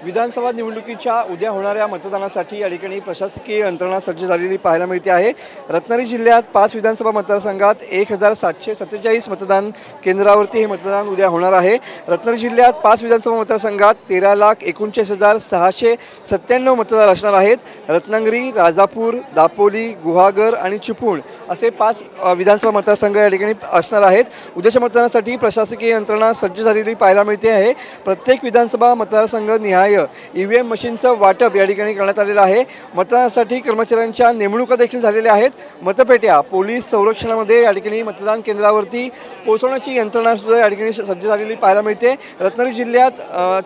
विधानसभा निवडणुकीच्या उद्या होणाऱ्या मतदानासाठी या ठिकाणी प्रशासकीय यंत्रणा सज्ज झालेली पाहायला मिळते आहे। रत्नागिरी जिल्ह्यात 5 विधानसभा मतदारसंघात 1747 मतदान केंद्रावरती हे मतदान उद्या होणार आहे। रत्नागिरी जिल्ह्यात 5 विधानसभा मतदारसंघात 13,39,697 मतदार असणार आहेत। रत्नागिरी, राजापूर, दापोली, गुहागर आणि चिपळूण असे 5 विधानसभा मतदारसंघ या ठिकाणी असणार आहेत। उद्याच्या मतदानासाठी प्रशासकीय यंत्रणा सज्ज झालेली पाहायला मिळते आहे। प्रत्येक विधानसभा मतदारसंघ निहाय ईव्हीएम मशीनचं वाटप या ठिकाणी करण्यात आलेलं आहे। मतदानासाठी कर्मचाऱ्यांच्या नेमणुका देखील झालेल्या आहेत। मतपेट्या पोलीस संरक्षणामध्ये या ठिकाणी मतदान केंद्रावरती पोहोचवण्याची यंत्रणा सुद्धा या ठिकाणी सज्ज झालेली पाहायला मिळते। रत्नागिरी जिल्ह्यात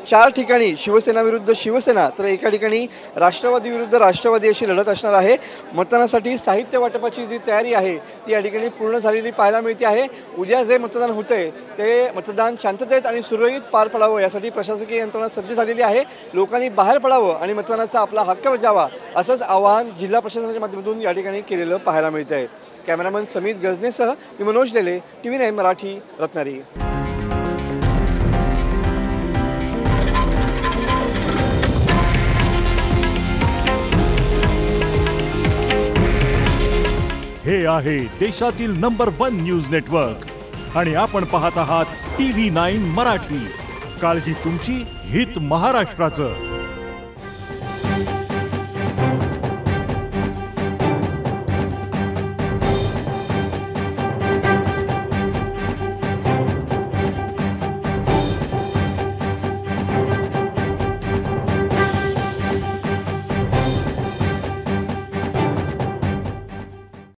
4 ठिकाणी शिवसेना विरुद्ध शिवसेना तर एका ठिकाणी राष्ट्रवादी विरुद्ध राष्ट्रवादी अशी लढत असणार आहे। मतदानासाठी साहित्य वाटपाची जी तयारी आहे ती या ठिकाणी पूर्ण झालेली पाहायला मिळते आहे। उद्या जे मतदान होते ते मतदान शांततेत आणि सुरळीत पार पडावं यासाठी प्रशासकीय यंत्रणा सज्ज झालेली आहे। लोकांनी बाहेर पडावं आणि मतदानाचा आपला हक्क बजावा असंच आवाहन जिल्हा प्रशासनाच्या माध्यमातून या ठिकाणी केलेलं पाहायला मिळतं आहे। कॅमेरामन समीत गजनेसह मी मनोज लेले, TV9 मराठी, रत्नागिरी। हे आहे देशातील नंबर 1 न्यूज नेटवर्क आणि आपण पाहत आहात TV9 मराठी। काळजी तुमची, हित महाराष्ट्राचं।